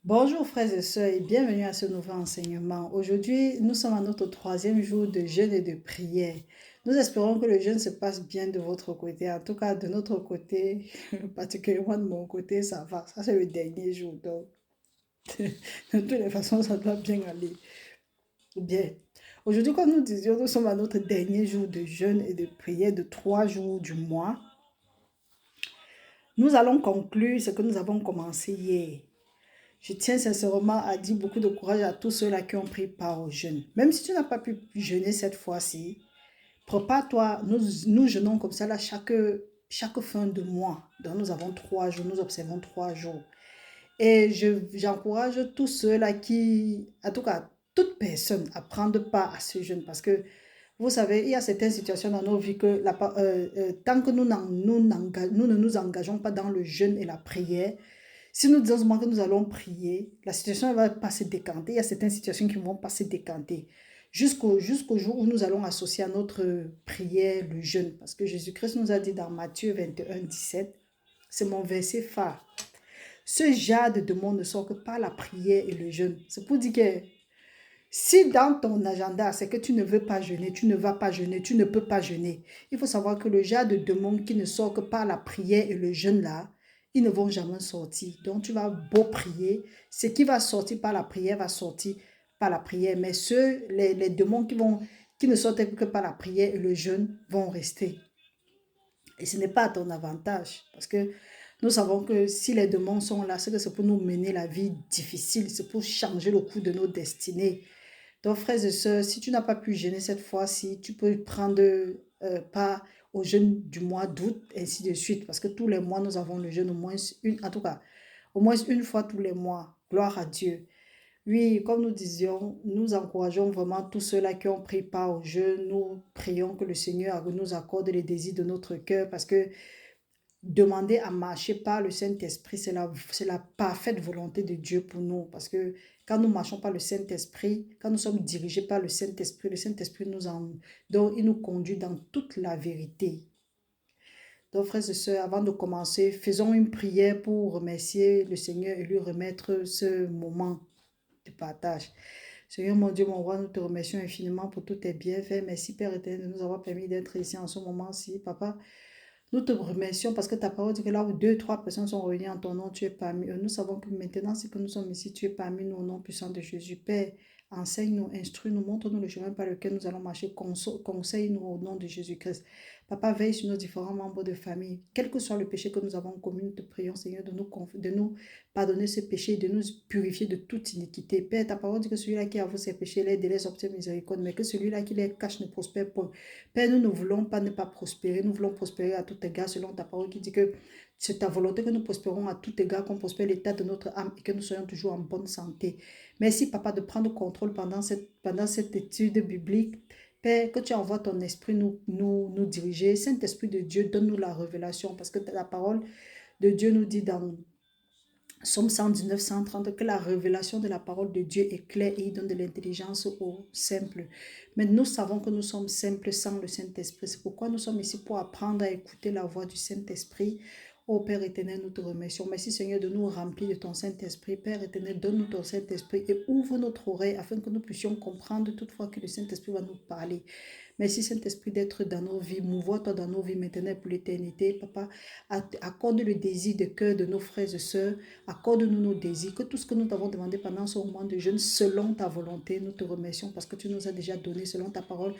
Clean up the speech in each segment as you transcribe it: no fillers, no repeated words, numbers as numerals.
Bonjour frères et sœurs et bienvenue à ce nouveau enseignement. Aujourd'hui, nous sommes à notre troisième jour de jeûne et de prière. Nous espérons que le jeûne se passe bien de votre côté. En tout cas, de notre côté, particulièrement de mon côté, ça va. Ça, c'est le dernier jour. Donc, de toutes les façons, ça doit bien aller. Bien. Aujourd'hui, comme nous disions, nous sommes à notre dernier jour de jeûne et de prière de 3 jours du mois. Nous allons conclure ce que nous avons commencé hier. Je tiens sincèrement à dire beaucoup de courage à tous ceux-là qui ont pris part au jeûne. Même si tu n'as pas pu jeûner cette fois-ci, prépare-toi. Nous jeûnons comme ça là chaque fin de mois. Donc nous avons 3 jours, nous observons 3 jours. Et j'encourage tous ceux-là qui, en tout cas, toute personne à prendre part à ce jeûne parce que vous savez, il y a certaines situations dans nos vies que tant que nous ne nous engageons pas dans le jeûne et la prière, si nous disons seulement que nous allons prier, la situation ne va pas se décanter. Il y a certaines situations qui ne vont pas se décanter. Jusqu'au jour où nous allons associer à notre prière le jeûne. Parce que Jésus-Christ nous a dit dans Matthieu 21, 17, c'est mon verset phare. Ce jade de monde ne sort que par la prière et le jeûne. C'est pour dire que si dans ton agenda, c'est que tu ne veux pas jeûner, tu ne vas pas jeûner, tu ne peux pas jeûner, il faut savoir que le genre de démons qui ne sort que par la prière et le jeûne là, ils ne vont jamais sortir. Donc tu vas beau prier, ce qui va sortir par la prière va sortir par la prière. Mais les démons qui ne sortent que par la prière et le jeûne vont rester. Et ce n'est pas à ton avantage. Parce que nous savons que si les démons sont là, c'est que c'est pour nous mener la vie difficile, c'est pour changer le cours de nos destinées. Donc, frères et sœurs, si tu n'as pas pu jeûner cette fois-ci, tu peux prendre part au jeûne du mois d'août, ainsi de suite. Parce que tous les mois, nous avons le jeûne en tout cas, au moins une fois tous les mois. Gloire à Dieu. Oui, comme nous disions, nous encourageons vraiment tous ceux-là qui ont pris part au jeûne. Nous prions que le Seigneur nous accorde les désirs de notre cœur parce que demander à marcher par le Saint-Esprit, c'est la parfaite volonté de Dieu pour nous. Parce que quand nous marchons par le Saint-Esprit, quand nous sommes dirigés par le Saint-Esprit donc il nous conduit dans toute la vérité. Donc, frères et sœurs, avant de commencer, faisons une prière pour remercier le Seigneur et lui remettre ce moment de partage. Seigneur mon Dieu, mon roi, nous te remercions infiniment pour tous tes bienfaits. Merci Père éternel de nous avoir permis d'être ici en ce moment-ci, Papa. Nous te remercions parce que ta parole dit que là où deux, trois personnes sont réunies en ton nom, tu es parmi eux. Nous savons que maintenant, c'est que nous sommes ici, tu es parmi nous au nom puissant de Jésus. Père, enseigne-nous, instruis-nous, montre-nous le chemin par lequel nous allons marcher. Conseille-nous au nom de Jésus-Christ. Papa, veille sur nos différents membres de famille. Quel que soit le péché que nous avons commis, nous te prions, Seigneur, de nous pardonner ce péché, de nous purifier de toute iniquité. Père, ta parole dit que celui-là qui avoue ses péchés, les délais obtient miséricorde, mais que celui-là qui les cache ne prospère point. Père, nous ne voulons pas ne pas prospérer, nous voulons prospérer à tout égard selon ta parole qui dit que c'est ta volonté que nous prospérons à tout égard, qu'on prospère l'état de notre âme et que nous soyons toujours en bonne santé. Merci, Papa, de prendre contrôle pendant cette étude biblique. Père, que tu envoies ton esprit nous diriger. Saint-Esprit de Dieu, donne-nous la révélation parce que la parole de Dieu nous dit dans Somme 119, 130, que la révélation de la parole de Dieu est claire et il donne de l'intelligence aux simples. Mais nous savons que nous sommes simples sans le Saint-Esprit. C'est pourquoi nous sommes ici pour apprendre à écouter la voix du Saint-Esprit. Ô Père éternel, nous te remercions. Merci Seigneur de nous remplir de ton Saint-Esprit. Père éternel, donne-nous ton Saint-Esprit et ouvre notre oreille afin que nous puissions comprendre toutefois que le Saint-Esprit va nous parler. Merci Saint-Esprit d'être dans nos vies. Mouvoie-toi dans nos vies maintenant pour l'éternité. Papa, accorde le désir de cœur de nos frères et sœurs. Accorde-nous nos désirs. Que tout ce que nous t'avons demandé pendant ce moment de jeûne, selon ta volonté, nous te remercions parce que tu nous as déjà donné selon ta parole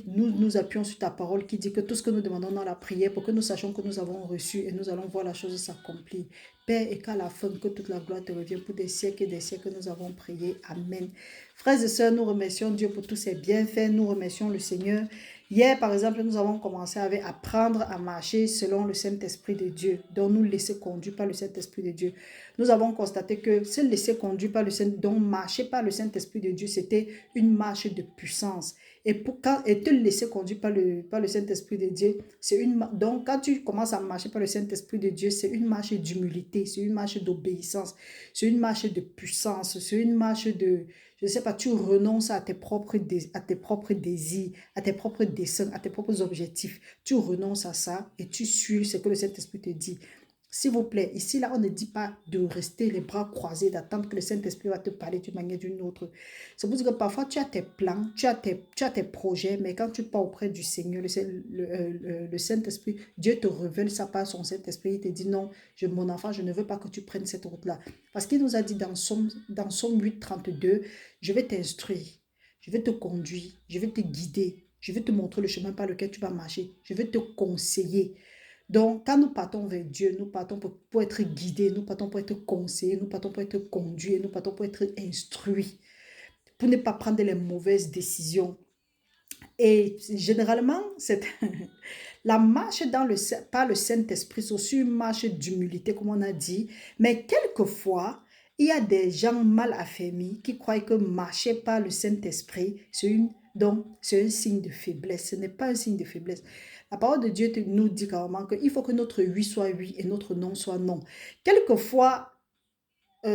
nous appuyons sur ta parole qui dit que tout ce que nous demandons dans la prière, pour que nous sachions que nous avons reçu et nous allons voir la chose s'accomplir. Père, et qu'à la fin, que toute la gloire te revienne pour des siècles et des siècles que nous avons prié. Amen. Frères et sœurs, nous remercions Dieu pour tous ses bienfaits. Nous remercions le Seigneur. Hier, par exemple, nous avons commencé à apprendre à marcher selon le Saint-Esprit de Dieu, donc nous laisser conduire par le Saint-Esprit de Dieu. Nous avons constaté que se laisser conduire par le Saint-Esprit, donc marcher par le Saint-Esprit de Dieu, c'était une marche de puissance. Et te laisser conduire par le Saint-Esprit de Dieu, donc quand tu commences à marcher par le Saint-Esprit de Dieu, c'est une marche d'humilité, c'est une marche d'obéissance, c'est une marche de puissance, c'est une marche de, je ne sais pas, tu renonces à tes propres désirs, à tes propres desseins, à tes propres objectifs. Tu renonces à ça et tu suis ce que le Saint-Esprit te dit. S'il vous plaît, ici, là, on ne dit pas de rester les bras croisés, d'attendre que le Saint-Esprit va te parler d'une manière ou d'une autre. C'est pour dire que parfois, tu as tes plans, tu as tes projets, mais quand tu pars auprès du Seigneur, le Saint-Esprit, Dieu te révèle ça par son Saint-Esprit. Il te dit non, mon enfant, je ne veux pas que tu prennes cette route-là. Parce qu'il nous a dit dans Somme 8, 32, je vais t'instruire, je vais te conduire, je vais te guider, je vais te montrer le chemin par lequel tu vas marcher, je vais te conseiller. Donc, quand nous partons vers Dieu, nous partons pour être guidés, nous partons pour être conseillés, nous partons pour être conduits, nous partons pour être instruits, pour ne pas prendre les mauvaises décisions. Et généralement, la marche par le Saint-Esprit, c'est aussi une marche d'humilité, comme on a dit. Mais quelquefois, il y a des gens mal affermis qui croient que marcher par le Saint-Esprit, c'est un signe de faiblesse. Ce n'est pas un signe de faiblesse. La parole de Dieu nous dit carrément qu'il faut que notre oui soit oui et notre non soit non. Quelquefois,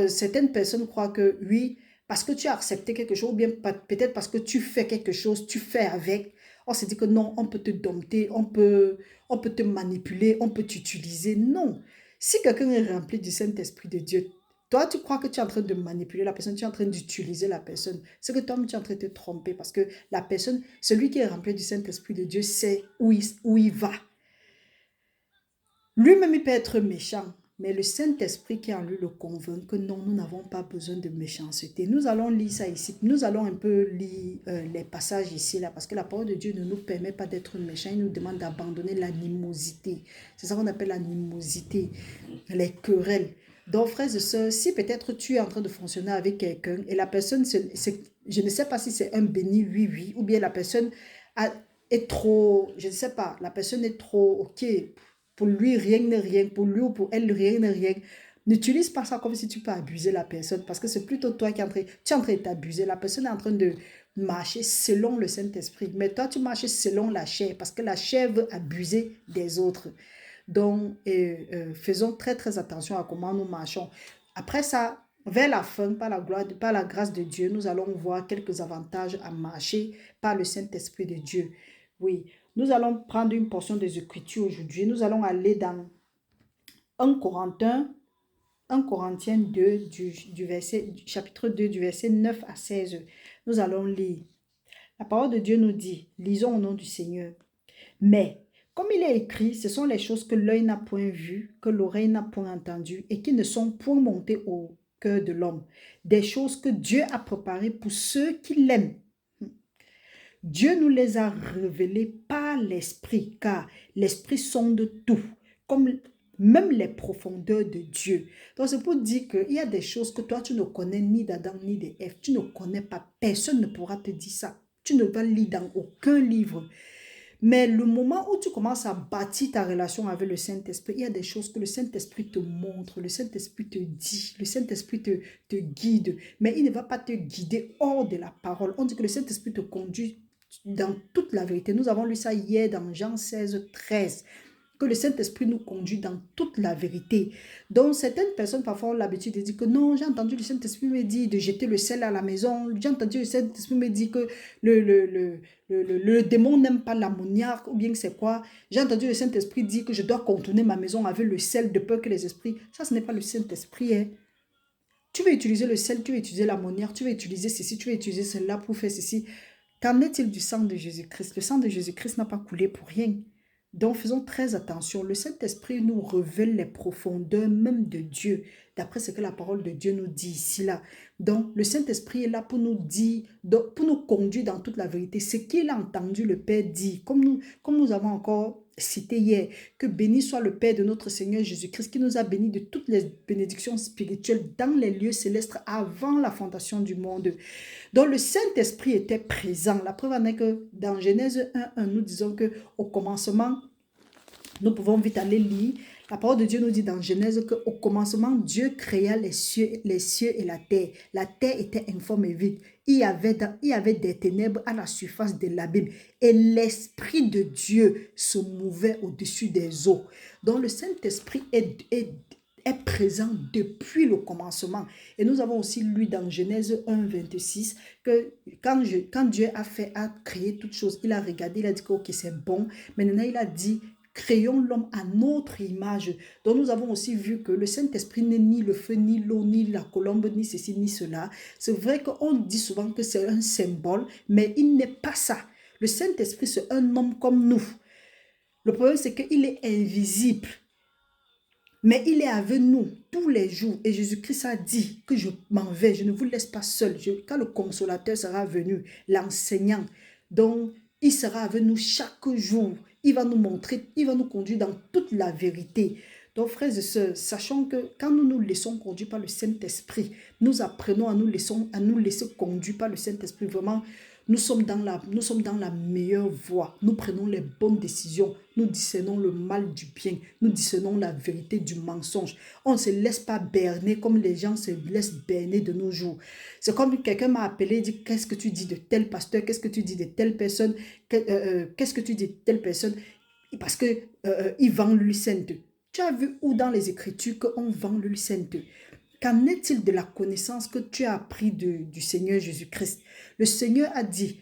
certaines personnes croient que oui, parce que tu as accepté quelque chose, ou bien peut-être parce que tu fais quelque chose, tu fais avec. On se dit que non, on peut te dompter, on peut te manipuler, on peut t'utiliser. Non. Si quelqu'un est rempli du Saint-Esprit de Dieu, toi, tu crois que tu es en train de manipuler la personne, tu es en train d'utiliser la personne. C'est que toi, tu es en train de te tromper parce que la personne, celui qui est rempli du Saint-Esprit de Dieu, sait où il va. Lui-même, il peut être méchant, mais le Saint-Esprit qui est en lui le convainc que non, nous n'avons pas besoin de méchanceté. Nous allons lire ça ici. Nous allons un peu lire les passages ici, là, parce que la parole de Dieu ne nous permet pas d'être méchants. Il nous demande d'abandonner l'animosité. C'est ça qu'on appelle l'animosité, les querelles. Donc, frères et sœurs, si peut-être tu es en train de fonctionner avec quelqu'un et la personne, je ne sais pas si c'est un béni oui, ou bien la personne est trop, je ne sais pas, la personne est trop, ok, pour lui, rien n'est rien. Pour lui ou pour elle, rien n'est rien. N'utilise pas ça comme si tu peux abuser la personne parce que c'est plutôt toi qui tu es en train de t'abuser. La personne est en train de marcher selon le Saint-Esprit. Mais toi, tu marches selon la chair parce que la chair veut abuser des autres. Donc, faisons très, très attention à comment nous marchons. Après ça, vers la fin, par la grâce de Dieu, nous allons voir quelques avantages à marcher par le Saint-Esprit de Dieu. Oui, nous allons prendre une portion des Écritures aujourd'hui. Nous allons aller dans 1 Corinthiens 2, chapitre 2, du verset 9 à 16. Nous allons lire. La parole de Dieu nous dit, lisons au nom du Seigneur. Mais, comme il est écrit, ce sont les choses que l'œil n'a point vues, que l'oreille n'a point entendues et qui ne sont point montées au cœur de l'homme. Des choses que Dieu a préparées pour ceux qui l'aiment. Dieu nous les a révélées par l'Esprit, car l'Esprit sonde tout, comme même les profondeurs de Dieu. Donc c'est pour dire qu'il y a des choses que toi, tu ne connais ni d'Adam ni d'Ève. Tu ne connais pas. Personne ne pourra te dire ça. Tu ne vas lire dans aucun livre. Mais le moment où tu commences à bâtir ta relation avec le Saint-Esprit, il y a des choses que le Saint-Esprit te montre, le Saint-Esprit te dit, le Saint-Esprit te guide. Mais il ne va pas te guider hors de la parole. On dit que le Saint-Esprit te conduit dans toute la vérité. Nous avons lu ça hier dans Jean 16, 13. Que le Saint-Esprit nous conduit dans toute la vérité. Donc, certaines personnes parfois ont l'habitude de dire que non, j'ai entendu le Saint-Esprit me dire de jeter le sel à la maison. J'ai entendu le Saint-Esprit me dire que le démon n'aime pas l'ammoniaque ou bien que c'est quoi. J'ai entendu le Saint-Esprit dire que je dois contourner ma maison avec le sel de peur que les esprits. Ça, ce n'est pas le Saint-Esprit. Hein. Tu veux utiliser le sel, tu veux utiliser l'ammoniaque, tu veux utiliser ceci, tu veux utiliser cela pour faire ceci. Qu'en est-il du sang de Jésus-Christ? Le sang de Jésus-Christ n'a pas coulé pour rien. Donc, faisons très attention. Le Saint-Esprit nous révèle les profondeurs même de Dieu, d'après ce que la parole de Dieu nous dit ici, là. Donc, le Saint-Esprit est là pour nous dire, pour nous conduire dans toute la vérité. Ce qu'il a entendu le Père dire, comme nous avons encore cité hier, que béni soit le Père de notre Seigneur Jésus-Christ, qui nous a bénis de toutes les bénédictions spirituelles dans les lieux célestes avant la fondation du monde. Donc, le Saint-Esprit était présent. La preuve en est que dans Genèse 1, nous disons qu'au commencement, nous pouvons vite aller lire. La parole de Dieu nous dit dans Genèse qu'au commencement, Dieu créa les cieux et la terre. La terre était informe et vide. Il y avait des ténèbres à la surface de l'abîme. Et l'Esprit de Dieu se mouvait au-dessus des eaux. Donc, le Saint-Esprit est présent depuis le commencement. Et nous avons aussi lu dans Genèse 1, 26 que quand Dieu a créé toutes choses, il a regardé, il a dit que ok, c'est bon. Maintenant, il a dit créons l'homme à notre image. Donc nous avons aussi vu que le Saint-Esprit n'est ni le feu, ni l'eau, ni la colombe, ni ceci, ni cela. C'est vrai qu'on dit souvent que c'est un symbole, mais il n'est pas ça. Le Saint-Esprit, c'est un homme comme nous. Le problème, c'est qu'il est invisible. Mais il est avec nous tous les jours. Et Jésus-Christ a dit que je m'en vais, je ne vous laisse pas seul. Quand le consolateur sera venu, l'enseignant, donc il sera avec nous chaque jour. Il va nous montrer, il va nous conduire dans toute la vérité. Donc frères et sœurs, sachant que quand nous nous laissons conduire par le Saint-Esprit, nous apprenons à nous laisser conduire par le Saint-Esprit. Vraiment, nous sommes dans la meilleure voie. Nous prenons les bonnes décisions. Nous discernons le mal du bien. Nous discernons la vérité du mensonge. On ne se laisse pas berner comme les gens se laissent berner de nos jours. C'est comme quelqu'un m'a appelé et dit, qu'est-ce que tu dis de tel pasteur? Qu'est-ce que tu dis de telle personne? Qu'est-ce que tu dis de telle personne? Parce que il vend l'huile sainte. Tu as vu où dans les Écritures qu'on vend l'huile sainte? Qu'en est-il de la connaissance que tu as appris du Seigneur Jésus-Christ? Le Seigneur a dit,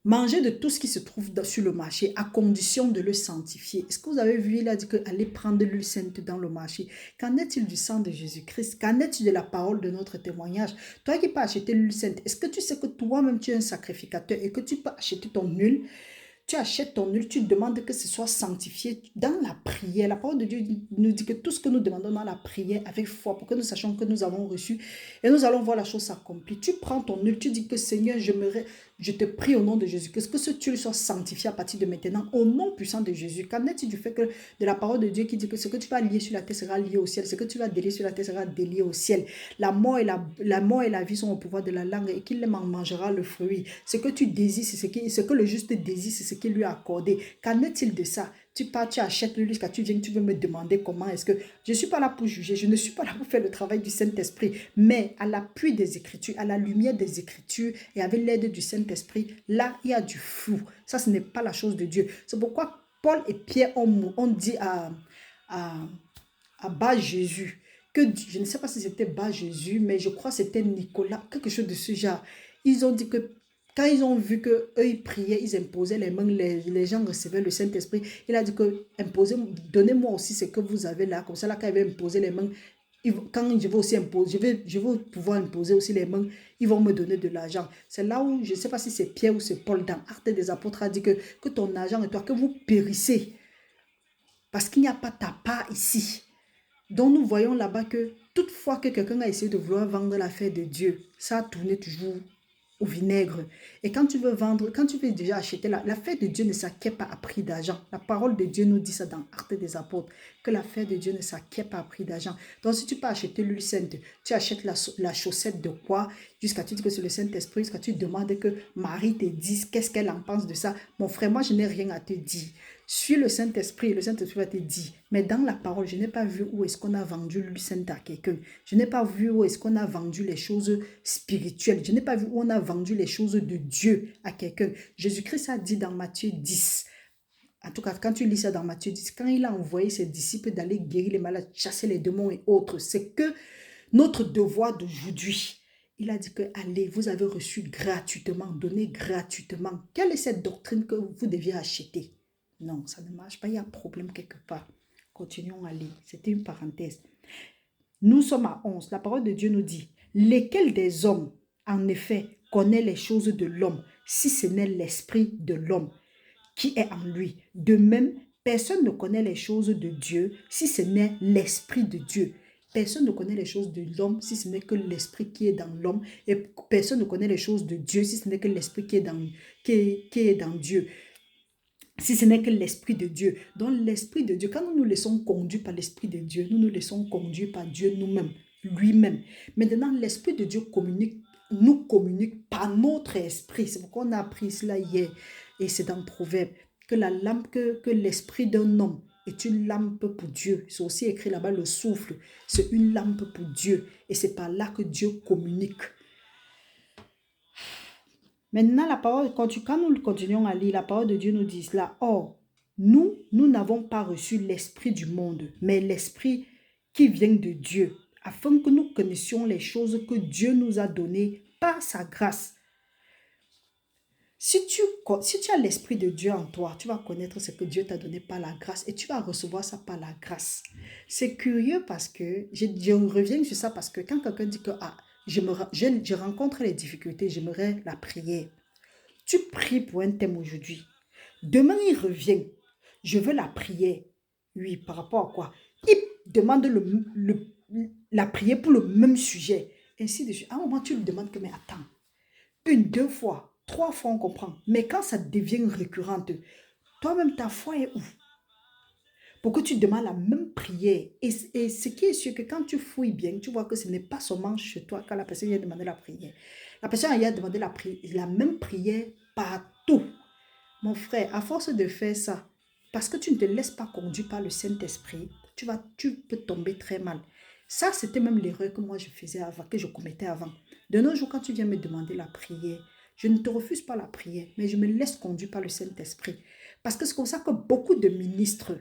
mangez de tout ce qui se trouve sur le marché à condition de le sanctifier. Est-ce que vous avez vu, il a dit que allez prendre l'huile sainte dans le marché. Qu'en est-il du sang de Jésus-Christ? Qu'en est-il de la parole de notre témoignage? Toi qui peux acheter l'huile sainte, est-ce que tu sais que toi-même tu es un sacrificateur et que tu peux acheter ton huile? Tu achètes ton huile, tu demandes que ce soit sanctifié dans la prière. La parole de Dieu nous dit que tout ce que nous demandons dans la prière avec foi, pour que nous sachions que nous avons reçu et nous allons voir la chose s'accomplir. Tu prends ton huile, tu dis que Seigneur, je te prie au nom de Jésus, que ce huile soit sanctifié à partir de maintenant, au nom puissant de Jésus. Qu'en est-il du fait que de la parole de Dieu qui dit que ce que tu vas lier sur la terre sera lié au ciel, ce que tu vas délier sur la terre sera délié au ciel. La mort et la vie sont au pouvoir de la langue et qu'il en mangera le fruit. Ce que tu désires, c'est ce que le juste désire, c'est ce qu'il lui a accordé. Qu'en est-il de ça? Tu pars, tu achètes l'huile, quand tu viens, tu veux me demander comment est-ce que... Je ne suis pas là pour juger, je ne suis pas là pour faire le travail du Saint-Esprit, mais à l'appui des Écritures, à la lumière des Écritures et avec l'aide du Saint-Esprit, là, il y a du flou. Ça, ce n'est pas la chose de Dieu. C'est pourquoi Paul et Pierre ont dit à Bar Jésus, que je ne sais pas si c'était Bar Jésus, mais je crois que c'était Nicolas, quelque chose de ce genre. Ils ont dit que quand ils ont vu qu'eux, ils priaient, ils imposaient les mains, les gens recevaient le Saint-Esprit. Il a dit que donnez-moi aussi ce que vous avez là. Comme ça, là, quand il va imposer les mains, quand je vais aussi imposer, je vais pouvoir imposer aussi les mains, ils vont me donner de l'argent. C'est là où, je ne sais pas si c'est Pierre ou c'est Paul, dans Actes des Apôtres, a dit que ton argent et toi, que vous périssez. Parce qu'il n'y a pas ta part ici. Donc nous voyons là-bas que toutefois que quelqu'un a essayé de vouloir vendre l'affaire de Dieu, ça a tourné toujours au vinaigre. Et quand tu veux vendre, quand tu veux déjà acheter, l'affaire de Dieu ne s'acquiert pas à prix d'argent. La parole de Dieu nous dit ça dans Actes des Apôtres, que l'affaire de Dieu ne s'acquiert pas à prix d'argent. Donc si tu peux acheter l'huile sainte, tu achètes la chaussette de quoi, jusqu'à tu dis que c'est le Saint-Esprit, jusqu'à tu demandes que Marie te dise qu'est-ce qu'elle en pense de ça. Mon frère, moi je n'ai rien à te dire. Suis le Saint-Esprit, le Saint-Esprit va te dire. Mais dans la parole, je n'ai pas vu où est-ce qu'on a vendu l'huile sainte à quelqu'un. Je n'ai pas vu où est-ce qu'on a vendu les choses spirituelles. Je n'ai pas vu où on a vendu les choses de Dieu à quelqu'un. Jésus-Christ a dit dans Matthieu 10, en tout cas, quand tu lis ça dans Matthieu 10, quand il a envoyé ses disciples d'aller guérir les malades, chasser les démons et autres, c'est que notre devoir d'aujourd'hui. Il a dit que, allez, vous avez reçu gratuitement, donné gratuitement. Quelle est cette doctrine que vous deviez acheter? Non, ça ne marche pas, il y a un problème quelque part. Continuons à lire, c'était une parenthèse. Nous sommes à 11, la parole de Dieu nous dit, lesquels des hommes, en effet, connaît les choses de l'homme, si ce n'est l'esprit de l'homme qui est en lui. De même, personne ne connaît les choses de Dieu si ce n'est l'esprit de Dieu. Personne ne connaît les choses de l'homme si ce n'est que l'esprit qui est dans l'homme. Et personne ne connaît les choses de Dieu si ce n'est que l'esprit qui est dans Dieu. Si ce n'est que l'Esprit de Dieu. Donc l'Esprit de Dieu, quand nous nous laissons conduire par l'Esprit de Dieu, nous nous laissons conduire par Dieu nous-mêmes, lui-même. Maintenant, l'Esprit de Dieu nous communique par notre esprit. C'est pourquoi on a appris cela hier. Et c'est dans Proverbe que la lampe, que l'esprit d'un homme est une lampe pour Dieu. C'est aussi écrit là-bas, le souffle, c'est une lampe pour Dieu. Et c'est par là que Dieu communique. Maintenant, la parole, quand nous continuons à lire, la parole de Dieu nous dit cela. Or, nous n'avons pas reçu l'esprit du monde, mais l'esprit qui vient de Dieu, afin que nous connaissions les choses que Dieu nous a données par sa grâce. Si tu as l'Esprit de Dieu en toi, tu vas connaître ce que Dieu t'a donné par la grâce et tu vas recevoir ça par la grâce. C'est curieux parce que, je reviens sur ça parce que quand quelqu'un dit que je rencontre les difficultés, j'aimerais la prière. Tu pries pour un thème aujourd'hui. Demain, il revient. Je veux la prière. Oui, par rapport à quoi? Il demande la prière pour le même sujet. Ainsi de suite. À un moment, tu lui demandes que, mais attends, une, deux fois, trois fois, on comprend. Mais quand ça devient récurrente, toi-même, ta foi est où? Pour que tu demandes la même prière. Et ce qui est sûr que quand tu fouilles bien, tu vois que ce n'est pas seulement chez toi quand la personne vient demander la prière. La personne vient demander la même prière partout. Mon frère, à force de faire ça, parce que tu ne te laisses pas conduire par le Saint-Esprit, tu peux tomber très mal. Ça, c'était même l'erreur que moi je faisais avant, que je commettais avant. De nos jours, quand tu viens me demander la prière, je ne te refuse pas la prière, mais je me laisse conduire par le Saint-Esprit. Parce que c'est comme ça que beaucoup de ministres,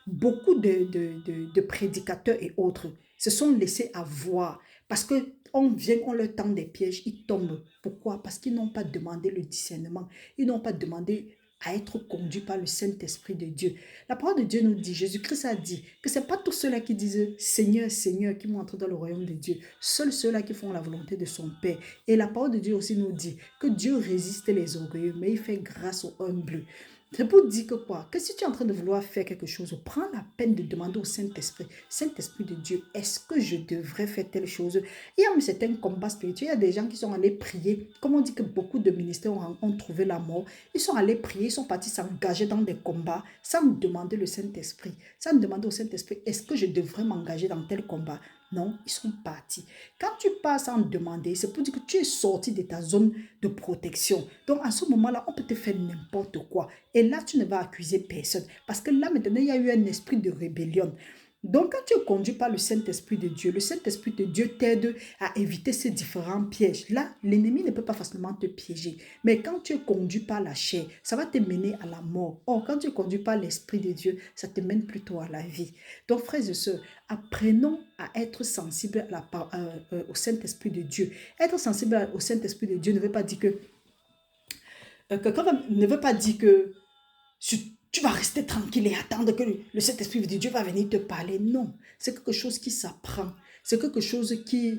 beaucoup de prédicateurs et autres se sont laissés avoir. Parce que on vient, on leur tend des pièges, ils tombent. Pourquoi? Parce qu'ils n'ont pas demandé le discernement. Ils n'ont pas demandé à être conduits par le Saint-Esprit de Dieu. La parole de Dieu nous dit, Jésus-Christ a dit que ce n'est pas tous ceux-là qui disent Seigneur, Seigneur qui vont entrer dans le royaume de Dieu. Seuls ceux-là qui font la volonté de son Père. Et la parole de Dieu aussi nous dit que Dieu résiste les orgueilleux, mais il fait grâce aux humbles. C'est pour dire que quoi? Que si tu es en train de vouloir faire quelque chose, prends la peine de demander au Saint-Esprit, Saint-Esprit de Dieu, est-ce que je devrais faire telle chose? Il y a un certain combat spirituel, il y a des gens qui sont allés prier, comme on dit que beaucoup de ministères ont trouvé la mort, ils sont allés prier, ils sont partis s'engager dans des combats sans demander le Saint-Esprit, sans demander au Saint-Esprit, est-ce que je devrais m'engager dans tel combat? Non, ils sont partis. Quand tu pars sans demander, c'est pour dire que tu es sorti de ta zone de protection. Donc, à ce moment-là, on peut te faire n'importe quoi. Et là, tu ne vas accuser personne. Parce que là, maintenant, il y a eu un esprit de rébellion. Donc, quand tu es conduit par le Saint-Esprit de Dieu, le Saint-Esprit de Dieu t'aide à éviter ces différents pièges. Là, l'ennemi ne peut pas facilement te piéger. Mais quand tu es conduit par la chair, ça va te mener à la mort. Or, quand tu es conduit par l'Esprit de Dieu, ça te mène plutôt à la vie. Donc, frères et sœurs, apprenons à être sensibles au Saint-Esprit de Dieu. Être sensible au Saint-Esprit de Dieu ne veut pas dire ne veut pas dire que tu vas rester tranquille et attendre que le Saint-Esprit de Dieu va venir te parler. Non, c'est quelque chose qui s'apprend. C'est quelque chose qui,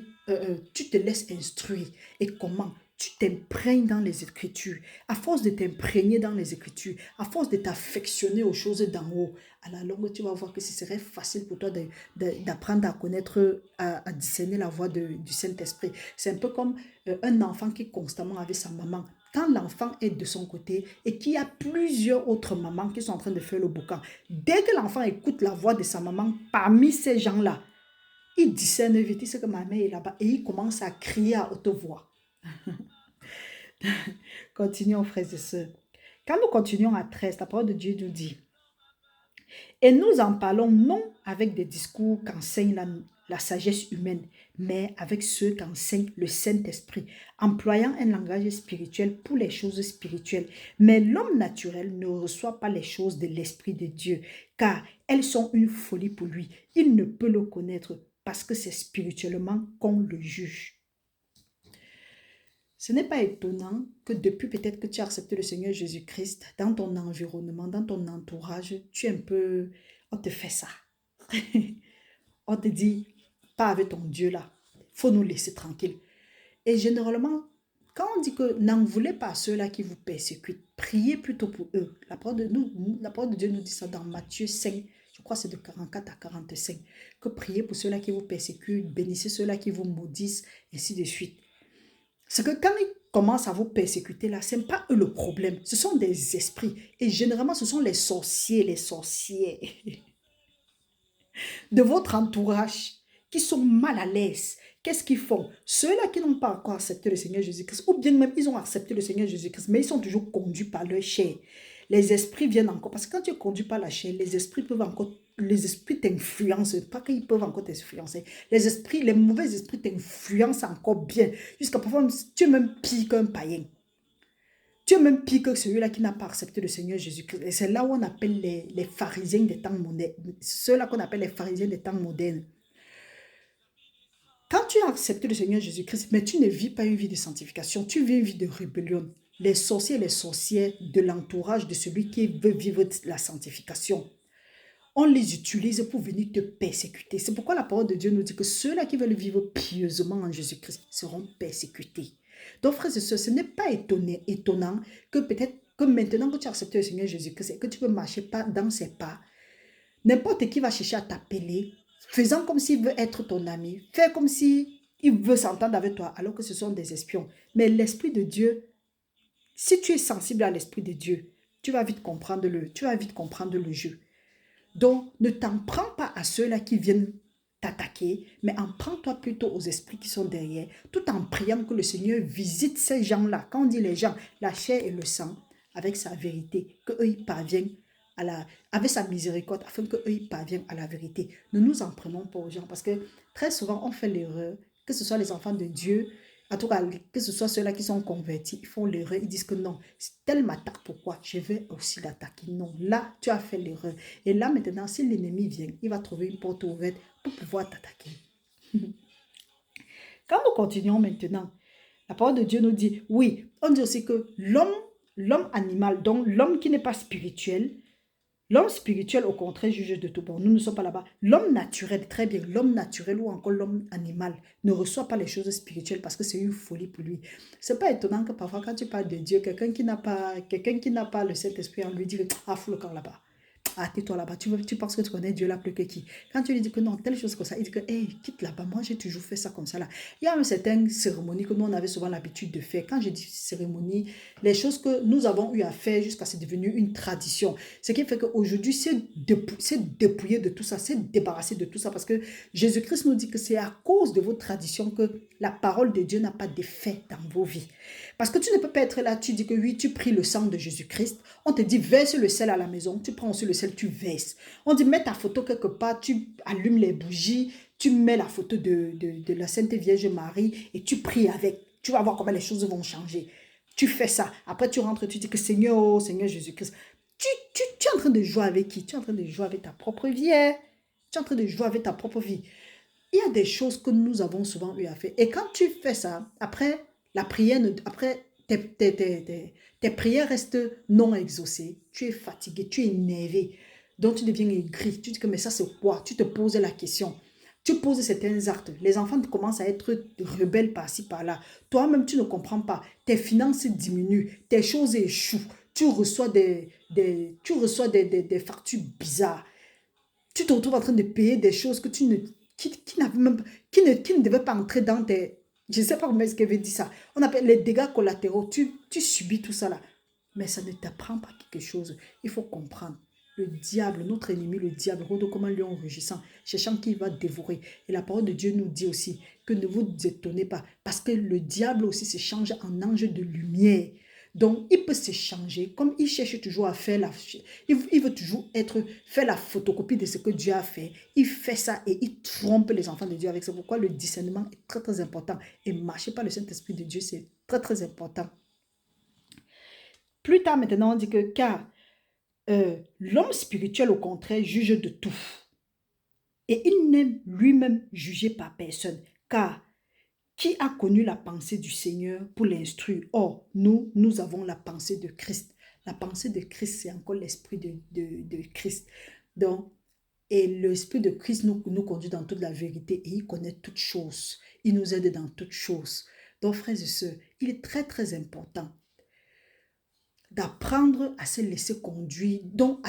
tu te laisses instruire. Et comment? Tu t'imprègnes dans les Écritures. À force de t'imprégner dans les Écritures, à force de t'affectionner aux choses d'en haut, à la longue, tu vas voir que ce serait facile pour toi d'apprendre à connaître, à discerner la voix du Saint-Esprit. C'est un peu comme un enfant qui est constamment avec sa maman. Quand l'enfant est de son côté et qu'il y a plusieurs autres mamans qui sont en train de faire le boucan, dès que l'enfant écoute la voix de sa maman parmi ces gens-là, il discerne vite, il sait que ma mère est là-bas et il commence à crier à haute voix. Continuons, frères et sœurs. Quand nous continuons à 13, la parole de Dieu nous dit, et nous en parlons non avec des discours qu'enseigne la sagesse humaine, mais avec ceux qu'enseigne le Saint-Esprit, employant un langage spirituel pour les choses spirituelles. Mais l'homme naturel ne reçoit pas les choses de l'Esprit de Dieu, car elles sont une folie pour lui. Il ne peut le connaître parce que c'est spirituellement qu'on le juge. Ce n'est pas étonnant que depuis peut-être que tu as accepté le Seigneur Jésus-Christ, dans ton environnement, dans ton entourage, tu es un peu... On te fait ça. On te dit, pas avec ton Dieu là. Il faut nous laisser tranquilles. Et généralement, quand on dit que n'en voulez pas à ceux-là qui vous persécutent, priez plutôt pour eux. La parole de Dieu nous dit ça dans Matthieu 5, je crois que c'est de 44 à 45, que priez pour ceux-là qui vous persécutent, bénissez ceux-là qui vous maudissent, ainsi de suite. C'est que quand ils commencent à vous persécuter là, ce n'est pas eux le problème, ce sont des esprits. Et généralement, ce sont les sorciers, les sorcières de votre entourage qui sont mal à l'aise. Qu'est-ce qu'ils font? Ceux-là qui n'ont pas encore accepté le Seigneur Jésus-Christ, ou bien même ils ont accepté le Seigneur Jésus-Christ, mais ils sont toujours conduits par leur chair. Les esprits viennent encore, parce que quand tu es conduit par la chair, les esprits t'influencent, pas qu'ils peuvent encore t'influencer. Les mauvais esprits t'influencent encore bien, jusqu'à parfois, tu es même pire qu'un païen. Tu es même pire que celui-là qui n'a pas accepté le Seigneur Jésus-Christ. Et c'est là où on appelle les pharisiens des temps modernes. Ceux-là qu'on appelle les pharisiens des temps modernes. Quand tu as accepté le Seigneur Jésus-Christ, mais tu ne vis pas une vie de sanctification, tu vis une vie de rébellion. les sorciers et les sorcières de l'entourage de celui qui veut vivre la sanctification. On les utilise pour venir te persécuter. C'est pourquoi la parole de Dieu nous dit que ceux-là qui veulent vivre pieusement en Jésus-Christ seront persécutés. Donc, frères et sœurs, ce n'est pas étonnant que peut-être que maintenant que tu as accepté le Seigneur Jésus-Christ et que tu veux marcher pas dans ses pas, n'importe qui va chercher à t'appeler, faisant comme s'il veut être ton ami, faire comme si il veut s'entendre avec toi, alors que ce sont des espions. Mais l'Esprit de Dieu, si tu es sensible à l'Esprit de Dieu, tu vas vite comprendre le jeu. Donc, ne t'en prends pas à ceux-là qui viennent t'attaquer, mais en prends-toi plutôt aux esprits qui sont derrière, tout en priant que le Seigneur visite ces gens-là. Quand on dit les gens, la chair et le sang, avec sa vérité, qu'eux ils parviennent avec sa miséricorde, afin qu'eux ils parviennent à la vérité. Ne nous en prenons pas aux gens, parce que très souvent on fait l'erreur, que ce soit les enfants de Dieu, en tout cas, que ce soit ceux-là qui sont convertis, ils font l'erreur, ils disent que non, si tel m'attaque, pourquoi? Je vais aussi l'attaquer. Non, là, tu as fait l'erreur. Et là, maintenant, si l'ennemi vient, il va trouver une porte ouverte pour pouvoir t'attaquer. Quand nous continuons maintenant, la parole de Dieu nous dit, oui, on dit aussi que l'homme animal, donc l'homme qui n'est pas spirituel, l'homme spirituel, au contraire, juge de tout. Bon, nous ne sommes pas là-bas. L'homme naturel, très bien, l'homme naturel ou encore l'homme animal ne reçoit pas les choses spirituelles parce que c'est une folie pour lui. C'est pas étonnant que parfois, quand tu parles de Dieu, quelqu'un qui n'a pas le Saint-Esprit en lui dit, ah, fous le camp là-bas. Ah, tais-toi là-bas. Tu penses que tu connais Dieu là plus que qui? Quand tu lui dis que non, telle chose comme ça, il dit que, hey, quitte là-bas. Moi, j'ai toujours fait ça comme ça là. Il y a une certaine cérémonie que nous, on avait souvent l'habitude de faire. Quand je dis cérémonie, les choses que nous avons eu à faire jusqu'à ce que c'est devenu une tradition. Ce qui fait qu'aujourd'hui, c'est dépouiller de tout ça, c'est débarrasser de tout ça. Parce que Jésus-Christ nous dit que c'est à cause de vos traditions que la parole de Dieu n'a pas d'effet dans vos vies. Parce que tu ne peux pas être là, tu dis que oui, tu pries le sang de Jésus-Christ. On te dit, verse le sel à la maison. Tu prends aussi le sel, tu verses. On dit, mets ta photo quelque part, tu allumes les bougies, tu mets la photo de la Sainte Vierge Marie et tu pries avec. Tu vas voir comment les choses vont changer. Tu fais ça. Après, tu rentres, tu dis que Seigneur, oh Seigneur Jésus-Christ. Tu es en train de jouer avec qui? Tu es en train de jouer avec ta propre vie. Hein? Tu es en train de jouer avec ta propre vie. Il y a des choses que nous avons souvent eu à faire. Et quand tu fais ça, après, la prière, après, tes prières restent non exaucées. Tu es fatigué, tu es énervé. Donc, tu deviens aigri. Tu dis que, mais ça, c'est quoi? Tu te poses la question. Tu poses certains actes. Les enfants commencent à être rebelles par-ci, par-là. Toi-même, tu ne comprends pas. Tes finances diminuent. Tes choses échouent. Tu reçois des factures bizarres. Tu te retrouves en train de payer des choses que tu ne, qui n'avaient même, qui ne devaient pas entrer dans tes... Je ne sais pas comment est-ce qu'elle veut dire ça. On appelle les dégâts collatéraux. Tu subis tout ça là. Mais ça ne t'apprend pas quelque chose. Il faut comprendre. Le diable, notre ennemi, le diable, rôde comme un lion rugissant, cherchant qui va dévorer. Et la parole de Dieu nous dit aussi que ne vous étonnez pas, parce que le diable aussi se change en ange de lumière. Donc, il peut se changer, comme il cherche toujours à faire il veut toujours faire la photocopie de ce que Dieu a fait. Il fait ça et il trompe les enfants de Dieu avec ça. C'est pourquoi le discernement est très, très important. Et marcher par le Saint-Esprit de Dieu, c'est très, très important. Plus tard, maintenant, on dit que car l'homme spirituel, au contraire, juge de tout. Et il n'aime lui-même juger par personne. Car qui a connu la pensée du Seigneur pour l'instruire? Or, nous avons la pensée de Christ. La pensée de Christ, c'est encore l'esprit de Christ. Donc, et l'esprit de Christ nous conduit dans toute la vérité et il connaît toutes choses. Il nous aide dans toutes choses. Donc, frères et sœurs, il est très, très important d'apprendre à se laisser conduire. Donc,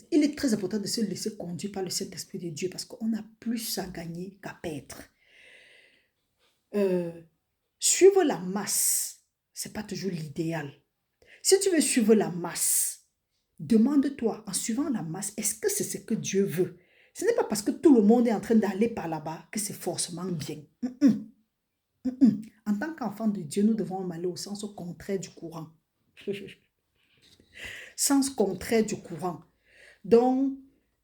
il est très important de se laisser conduire par le Saint-Esprit de Dieu parce qu'on a plus à gagner qu'à perdre. Suivre la masse, ce n'est pas toujours l'idéal. Si tu veux suivre la masse, demande-toi, en suivant la masse, est-ce que c'est ce que Dieu veut? Ce n'est pas parce que tout le monde est en train d'aller par là-bas que c'est forcément bien. En tant qu'enfant de Dieu, nous devons aller au sens contraire du courant. Sens contraire du courant. Donc,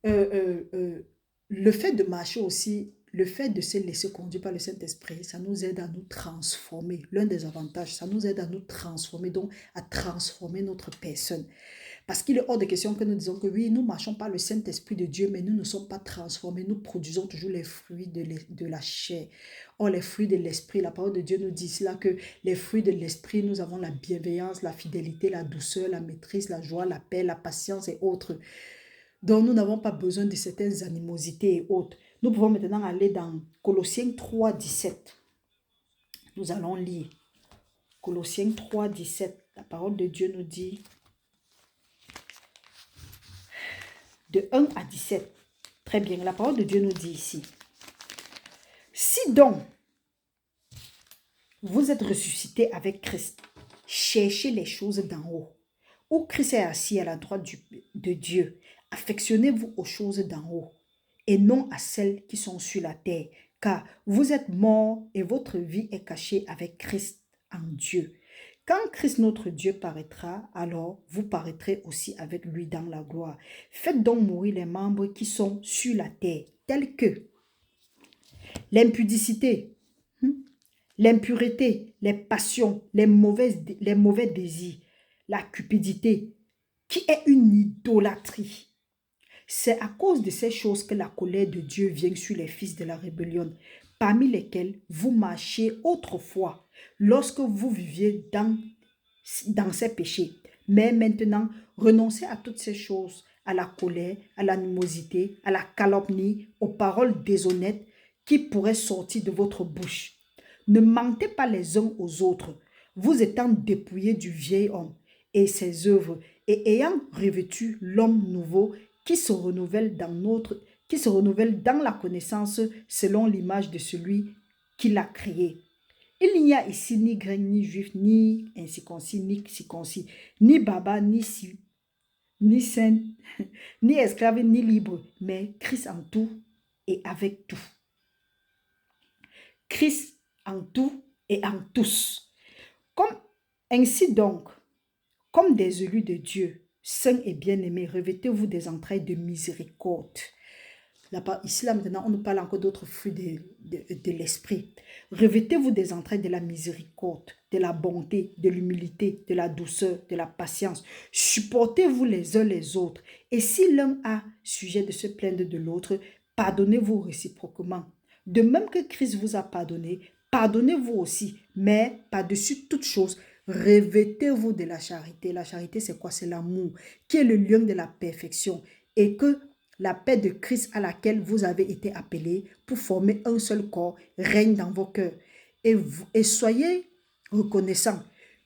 le fait de marcher aussi, le fait de se laisser conduire par le Saint-Esprit, ça nous aide à nous transformer. L'un des avantages, ça nous aide à nous transformer, donc à transformer notre personne. Parce qu'il est hors de question que nous disons que oui, nous marchons par le Saint-Esprit de Dieu, mais nous ne sommes pas transformés. Nous produisons toujours les fruits de la chair. Or, les fruits de l'Esprit, la parole de Dieu nous dit là que les fruits de l'Esprit, nous avons la bienveillance, la fidélité, la douceur, la maîtrise, la joie, la paix, la patience et autres. Donc, nous n'avons pas besoin de certaines animosités et autres. Nous pouvons maintenant aller dans Colossiens 3, 17. Nous allons lire. Colossiens 3, 17. La parole de Dieu nous dit, de 1 à 17. Très bien, la parole de Dieu nous dit ici. Si donc, vous êtes ressuscités avec Christ, cherchez les choses d'en haut, où Christ est assis à la droite de Dieu. Affectionnez-vous aux choses d'en haut, et non à celles qui sont sur la terre, car vous êtes morts et votre vie est cachée avec Christ en Dieu. Quand Christ notre Dieu paraîtra, alors vous paraîtrez aussi avec lui dans la gloire. Faites donc mourir les membres qui sont sur la terre, tels que l'impudicité, l'impureté, les passions, les mauvais désirs, la cupidité, qui est une idolâtrie. C'est à cause de ces choses que la colère de Dieu vient sur les fils de la rébellion, parmi lesquels vous marchiez autrefois, lorsque vous viviez dans ces péchés. Mais maintenant, renoncez à toutes ces choses, à la colère, à l'animosité, à la calomnie, aux paroles déshonnêtes qui pourraient sortir de votre bouche. Ne mentez pas les uns aux autres, vous étant dépouillés du vieil homme et ses œuvres, et ayant revêtu l'homme nouveau qui se renouvelle dans la connaissance selon l'image de celui qui l'a créé. Il n'y a ici ni grec, ni juif, ni incirconcis, ni circoncis, ni baba, ni saint, ni esclave, ni libre, mais Christ en tout et avec tout. Christ en tout et en tous. Ainsi donc, comme des élus de Dieu, saints et bien-aimés, revêtez-vous des entrailles de miséricorde. Ici, là, maintenant, on nous parle encore d'autres fruits de l'esprit. Revêtez-vous des entrailles de la miséricorde, de la bonté, de l'humilité, de la douceur, de la patience. Supportez-vous les uns les autres. Et si l'un a sujet de se plaindre de l'autre, pardonnez-vous réciproquement. De même que Christ vous a pardonné, pardonnez-vous aussi. Mais par-dessus toute chose, revêtez-vous de la charité. La charité, c'est quoi? C'est l'amour, qui est le lien de la perfection. Et que la paix de Christ à laquelle vous avez été appelés pour former un seul corps règne dans vos cœurs. Et soyez reconnaissants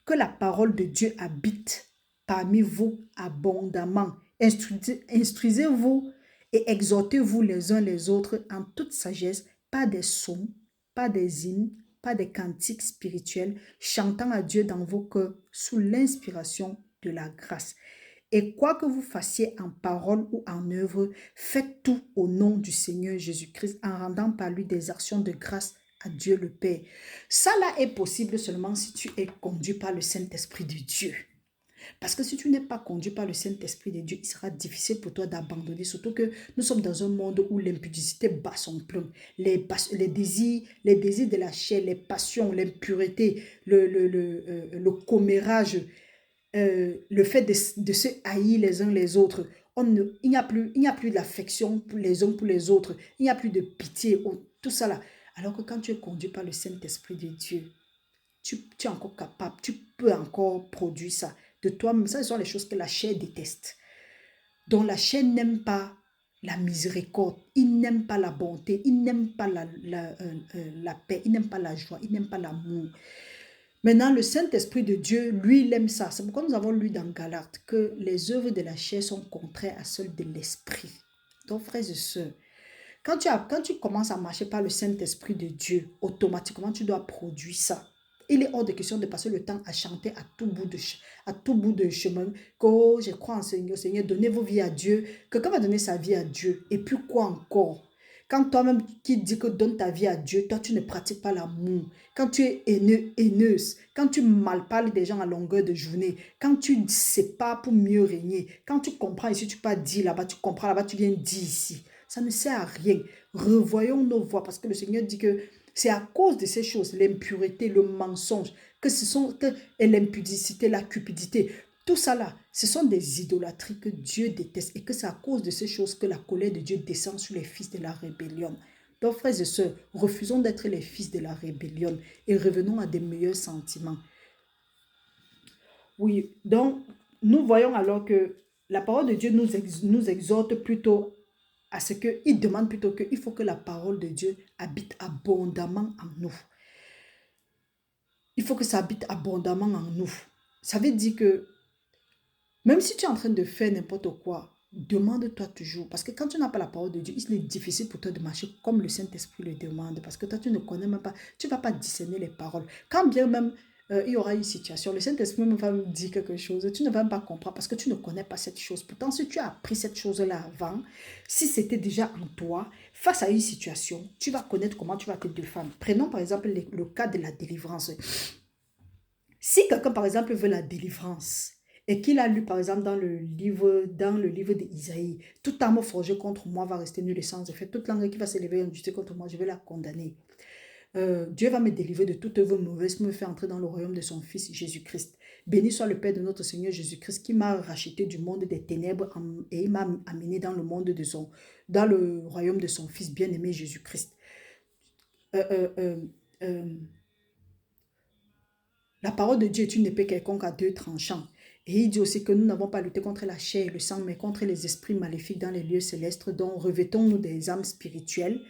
que la parole de Dieu habite parmi vous abondamment. Instruisez-vous et exhortez-vous les uns les autres en toute sagesse, pas des psaumes, pas des hymnes, pas des cantiques spirituels, chantant à Dieu dans vos cœurs sous l'inspiration de la grâce. Et quoi que vous fassiez en parole ou en œuvre, faites tout au nom du Seigneur Jésus-Christ en rendant par lui des actions de grâce à Dieu le Père. Ça là est possible seulement si tu es conduit par le Saint-Esprit de Dieu. Parce que si tu n'es pas conduit par le Saint-Esprit de Dieu, il sera difficile pour toi d'abandonner. Surtout que nous sommes dans un monde où l'impudicité bat son plein. Les désirs de la chair, les passions, l'impureté, le commérage, le fait de se haïr les uns les autres. Il n'y a plus de l'affection les uns pour les autres. Il n'y a plus de pitié, tout ça là. Alors que quand tu es conduit par le Saint-Esprit de Dieu, tu es encore capable, tu peux encore produire ça de toi-même. Ça, ce sont les choses que la chair déteste. Donc la chair n'aime pas la miséricorde, il n'aime pas la bonté, il n'aime pas la paix, il n'aime pas la joie, il n'aime pas l'amour. Maintenant, le Saint-Esprit de Dieu, lui, il aime ça. C'est pourquoi nous avons lu dans Galates que les œuvres de la chair sont contraires à celles de l'Esprit. Donc, frères et sœurs, quand tu commences à marcher par le Saint-Esprit de Dieu, automatiquement, tu dois produire ça. Il est hors de question de passer le temps à chanter à tout bout de chemin que oh, je crois en Seigneur, Seigneur, donnez vos vies à Dieu. Quelqu'un va donner sa vie à Dieu. Et puis quoi encore? Quand toi-même qui dis que donne ta vie à Dieu, toi tu ne pratiques pas l'amour. Quand tu es haineuse, quand tu malparles des gens à longueur de journée, quand tu ne sais pas pour mieux régner, quand tu comprends ici, tu peux pas dire là-bas, tu comprends là-bas, tu viens dire ici. Ça ne sert à rien. Revoyons nos voies parce que le Seigneur dit que c'est à cause de ces choses, l'impureté, le mensonge, que l'impudicité, la cupidité, Tout ça là, ce sont des idolâtries que Dieu déteste et que c'est à cause de ces choses que la colère de Dieu descend sur les fils de la rébellion. Donc, frères et sœurs, refusons d'être les fils de la rébellion et revenons à des meilleurs sentiments. Oui, donc, nous voyons alors que la parole de Dieu nous exhorte plutôt à ce qu'il demande plutôt qu'il faut que la parole de Dieu habite abondamment en nous. Il faut que ça habite abondamment en nous. Ça veut dire que même si tu es en train de faire n'importe quoi, demande-toi toujours. Parce que quand tu n'as pas la parole de Dieu, il est difficile pour toi de marcher comme le Saint-Esprit le demande. Parce que toi, tu ne connais même pas, tu ne vas pas discerner les paroles. Quand bien même il y aura une situation, le Saint-Esprit même va me dire quelque chose, tu ne vas même pas comprendre parce que tu ne connais pas cette chose. Pourtant, si tu as appris cette chose-là avant, si c'était déjà en toi, face à une situation, tu vas connaître comment tu vas te défendre. Prenons par exemple le cas de la délivrance. Si quelqu'un, par exemple, veut la délivrance et qu'il a lu, par exemple, dans le livre d'Isaïe, toute arme forgée contre moi va rester nulle et sans effet. Toute langue qui va s'élever en justice contre moi, je vais la condamner. Dieu va me délivrer de toute œuvre mauvaise, me faire entrer dans le royaume de son Fils Jésus-Christ. Béni soit le Père de notre Seigneur Jésus-Christ qui m'a racheté du monde des ténèbres et il m'a amené dans le royaume de son Fils bien-aimé Jésus-Christ. Euh, euh, euh, euh, La parole de Dieu est une épée quelconque à deux tranchants. Et il dit aussi que nous n'avons pas lutté contre la chair et le sang, mais contre les esprits maléfiques dans les lieux célestes, dont revêtons-nous des âmes spirituelles,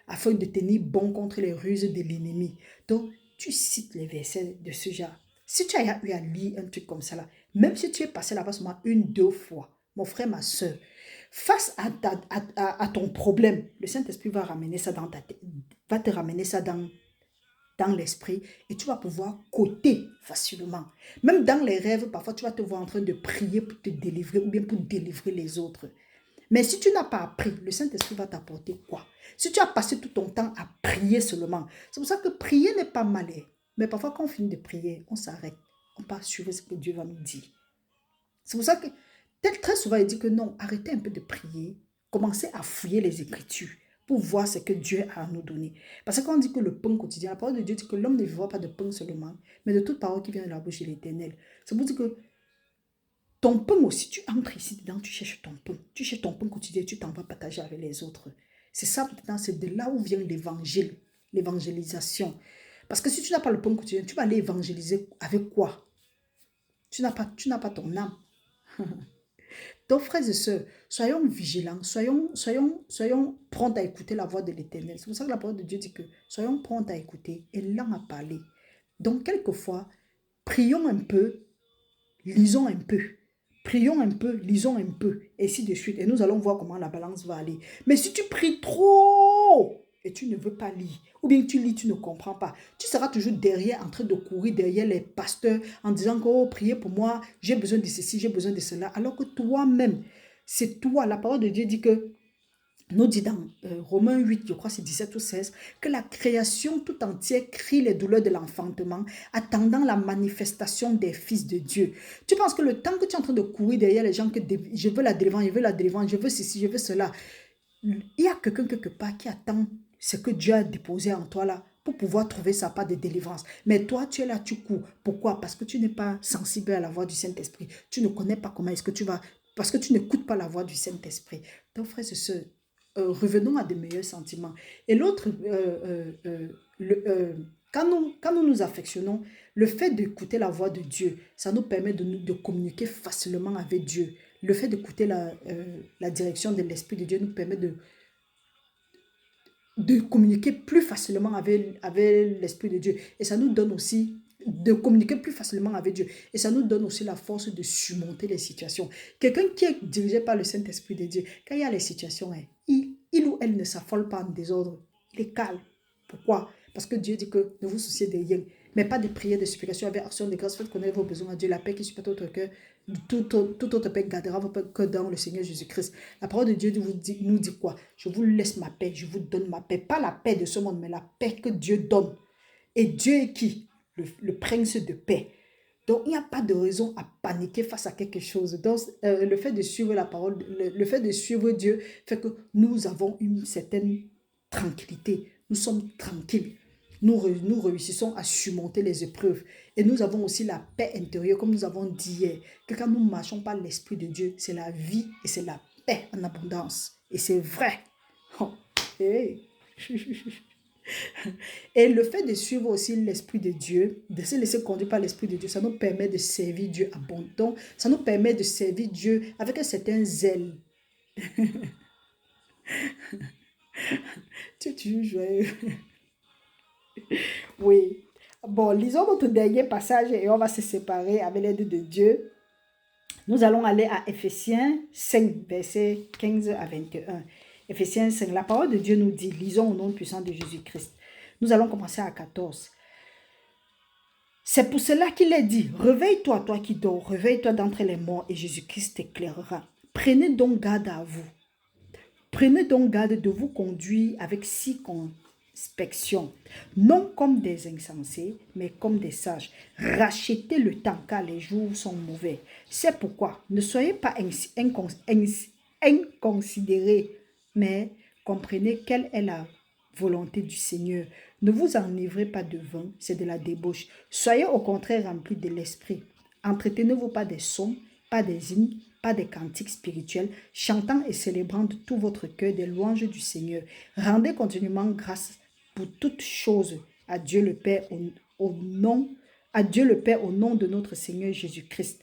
afin de tenir bon contre les ruses de l'ennemi. Donc, tu cites les versets de ce genre. Si tu as eu à lire un truc comme ça, là, même si tu es passé là-bas seulement une, deux fois, mon frère, ma soeur, face à ton problème, le Saint-Esprit va ramener ça dans ta tête, va te ramener ça dans l'esprit et tu vas pouvoir côté facilement. Même dans les rêves, parfois tu vas te voir en train de prier pour te délivrer ou bien pour délivrer les autres. Mais si tu n'as pas appris, le Saint-Esprit va t'apporter quoi? Si tu as passé tout ton temps à prier seulement, c'est pour ça que prier n'est pas mal. Mais parfois quand on finit de prier, on s'arrête. On part suivre ce que Dieu va nous dire. C'est pour ça que très souvent il dit que non, arrêtez un peu de prier, commencez à fouiller les Écritures pour voir ce que Dieu a à nous donner. Parce que quand on dit que le pain quotidien, la parole de Dieu dit que l'homme ne vivra pas de pain seulement, mais de toute parole qui vient de la bouche de l'Éternel. C'est pour dire que ton pain aussi, tu entres ici dedans, tu cherches ton pain. Tu cherches ton pain quotidien, tu t'en vas partager avec les autres. C'est ça maintenant, c'est de là où vient l'évangile, l'évangélisation. Parce que si tu n'as pas le pain quotidien, tu vas aller évangéliser avec quoi? Tu n'as pas ton âme. Donc, frères et sœurs, soyons vigilants, soyons prompts à écouter la voix de l'Éternel. C'est pour ça que la parole de Dieu dit que soyons prompts à écouter et lents à parler. Donc, quelquefois, prions un peu, lisons un peu. Prions un peu, lisons un peu, et ainsi de suite. Et nous allons voir comment la balance va aller. Mais si tu pries trop et tu ne veux pas lire, ou bien tu lis, tu ne comprends pas, tu seras toujours derrière, en train de courir derrière les pasteurs en disant que, oh, priez pour moi, j'ai besoin de ceci, j'ai besoin de cela. Alors que toi-même, c'est toi. La parole de Dieu dit que nous dit dans Romains 8, je crois c'est 17 ou 16, que la création tout entière crie les douleurs de l'enfantement, attendant la manifestation des fils de Dieu. Tu penses que le temps que tu es en train de courir derrière les gens, que je veux la délivrance, je veux la délivrance, je veux ceci, je veux cela, il y a quelqu'un quelque part qui attend ce que Dieu a déposé en toi là, pour pouvoir trouver sa part de délivrance. Mais toi, tu es là, tu cours. Pourquoi? Parce que tu n'es pas sensible à la voix du Saint-Esprit. Tu ne connais pas comment est-ce que tu vas, parce que tu n'écoutes pas la voix du Saint-Esprit. Donc, frère, c'est ce revenons à de meilleurs sentiments. Et l'autre, quand nous affectionnons, le fait d'écouter la voix de Dieu, ça nous permet de communiquer facilement avec Dieu. Le fait d'écouter la direction de l'Esprit de Dieu nous permet de communiquer plus facilement avec l'Esprit de Dieu. Et ça nous donne aussi de communiquer plus facilement avec Dieu. Et ça nous donne aussi la force de surmonter les situations. Quelqu'un qui est dirigé par le Saint-Esprit de Dieu, quand il y a les situations, il ou elle ne s'affole pas en désordre. Il est calme. Pourquoi? Parce que Dieu dit que ne vous souciez de rien, mais pas de prière, de supplication avec action de grâce. Faites connaître vos besoins à Dieu. La paix qui supporte votre cœur, toute autre paix gardera vos cœurs dans le Seigneur Jésus-Christ. La parole de Dieu nous dit quoi? Je vous laisse ma paix, je vous donne ma paix. Pas la paix de ce monde, mais la paix que Dieu donne. Et Dieu est qui? Le prince de paix. Donc, il n'y a pas de raison à paniquer face à quelque chose. Donc, le fait de suivre la parole, le fait de suivre Dieu fait que nous avons une certaine tranquillité. Nous sommes tranquilles. nous réussissons à surmonter les épreuves. Et nous avons aussi la paix intérieure, comme nous avons dit hier, que quand nous marchons par l'Esprit de Dieu, c'est la vie et c'est la paix en abondance. Et c'est vrai. Oh, hey. Et le fait de suivre aussi l'Esprit de Dieu, de se laisser conduire par l'Esprit de Dieu, ça nous permet de servir Dieu abondant. Ça nous permet de servir Dieu avec un certain zèle. Tu es toujours joyeux. Oui. Bon, lisons notre dernier passage et on va se séparer avec l'aide de Dieu. Nous allons aller à Éphésiens 5, versets 15 à 21. Éphésiens 5, la parole de Dieu nous dit, lisons au nom puissant de Jésus-Christ. Nous allons commencer à 14. C'est pour cela qu'il est dit, réveille-toi, toi qui dors, réveille-toi d'entre les morts et Jésus-Christ t'éclairera. Prenez donc garde à vous. Prenez donc garde de vous conduire avec circonspection, non comme des insensés, mais comme des sages. Rachetez le temps car les jours sont mauvais. C'est pourquoi ne soyez pas inconsidérés, mais comprenez quelle est la volonté du Seigneur. Ne vous enivrez pas de vin, c'est de la débauche. Soyez au contraire remplis de l'esprit. Entretenez-vous pas des sons, pas des hymnes, pas des cantiques spirituels, chantant et célébrant de tout votre cœur des louanges du Seigneur. Rendez continuellement grâce pour toutes choses à Dieu le Père au nom de notre Seigneur Jésus-Christ,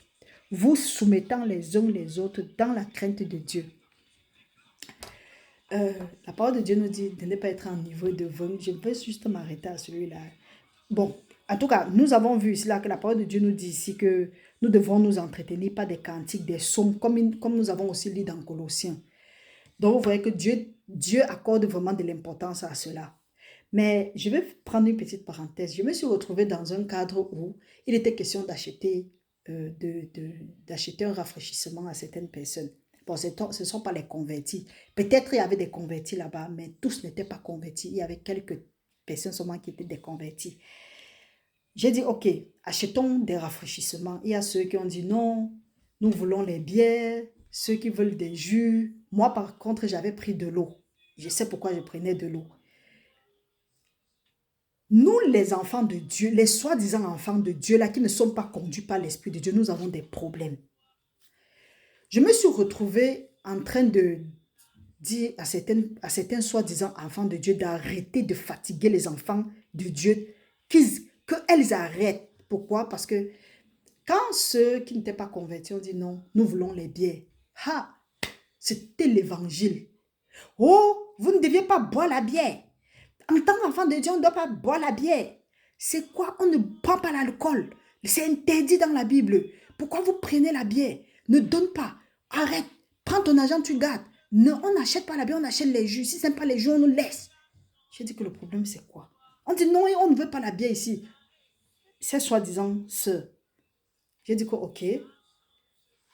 vous soumettant les uns les autres dans la crainte de Dieu. La parole de Dieu nous dit de ne pas être en niveau de vin. Je veux juste m'arrêter à celui-là. Bon, en tout cas, nous avons vu ici là que la parole de Dieu nous dit ici que nous devons nous entretenir par des cantiques, des psaumes, comme nous avons aussi lu dans Colossiens. Donc, vous voyez que Dieu accorde vraiment de l'importance à cela. Mais je vais prendre une petite parenthèse. Je me suis retrouvée dans un cadre où il était question d'acheter un rafraîchissement à certaines personnes. Bon, ce ne sont pas les convertis. Peut-être il y avait des convertis là-bas, mais tous n'étaient pas convertis. Il y avait quelques personnes seulement qui étaient des convertis. J'ai dit, ok, achetons des rafraîchissements. Il y a ceux qui ont dit non, nous voulons les bières, ceux qui veulent des jus. Moi, par contre, j'avais pris de l'eau. Je sais pourquoi je prenais de l'eau. Nous, les enfants de Dieu, les soi-disant enfants de Dieu, là, qui ne sont pas conduits par l'Esprit de Dieu, nous avons des problèmes. Je me suis retrouvée en train de dire à certains soi-disant enfants de Dieu d'arrêter de fatiguer les enfants de Dieu, qu'elles arrêtent. Pourquoi? Parce que quand ceux qui n'étaient pas convertis ont dit non, nous voulons les bières. C'était l'évangile. Oh, vous ne deviez pas boire la bière. En tant qu'enfant de Dieu, on ne doit pas boire la bière. C'est quoi? On ne prend pas l'alcool. C'est interdit dans la Bible. Pourquoi vous prenez la bière? Ne donne pas. Arrête. Prends ton argent, tu gardes. Non, on n'achète pas la bière, on achète les jus. Si ce n'est pas les jus, on nous laisse. J'ai dit que le problème, c'est quoi? On dit non, on ne veut pas la bière ici. C'est soi-disant sœur. J'ai dit que ok.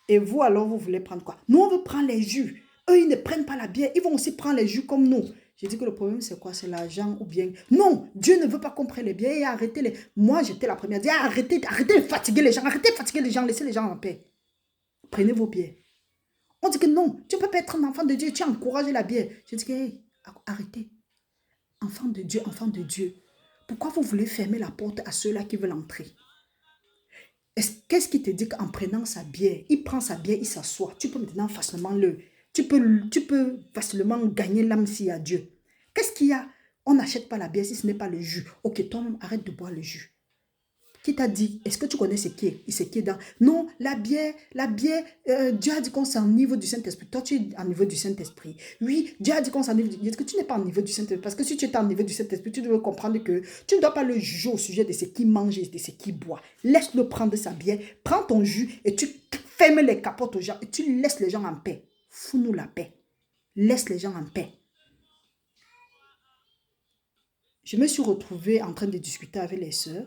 Et vous alors, vous voulez prendre quoi? Nous, on veut prendre les jus. Eux, ils ne prennent pas la bière. Ils vont aussi prendre les jus comme nous. J'ai dit que le problème, c'est quoi? C'est l'argent ou bien... Non, Dieu ne veut pas qu'on prenne les bières et arrêtez les... Moi, j'étais la première à dire, arrêtez de fatiguer les gens. Arrêtez de fatiguer les gens. Laissez les gens en paix. Prenez vos bières. On dit que non, tu ne peux pas être un enfant de Dieu. Tu as encouragé la bière. J'ai dit que, hey, arrêtez. Enfant de Dieu, enfant de Dieu. Pourquoi vous voulez fermer la porte à ceux-là qui veulent entrer? Qu'est-ce qui te dit qu'en prenant sa bière, il prend sa bière, il s'assoit. Tu peux maintenant facilement tu peux facilement gagner l'âme s'il y a Dieu. Qu'est-ce qu'il y a? On n'achète pas la bière si ce n'est pas le jus. Ok, toi-même, arrête de boire le jus. Qui t'a dit? Est-ce que tu connais ce qui est dans? Non, la bière, Dieu a dit qu'on s'enivre du Saint-Esprit. Toi, tu es en niveau du Saint-Esprit. Oui, Dieu a dit qu'on s'enivre. Est-ce que tu n'es pas en niveau du Saint-Esprit? Parce que si tu es en niveau du Saint-Esprit, tu dois comprendre que tu ne dois pas le juger au sujet de ce qu'il mange et de ce qu'il boit. Laisse-le prendre sa bière, prends ton jus et tu fermes les capotes aux gens et tu laisses les gens en paix. Fous-nous la paix. Laisse les gens en paix. Je me suis retrouvée en train de discuter avec les sœurs.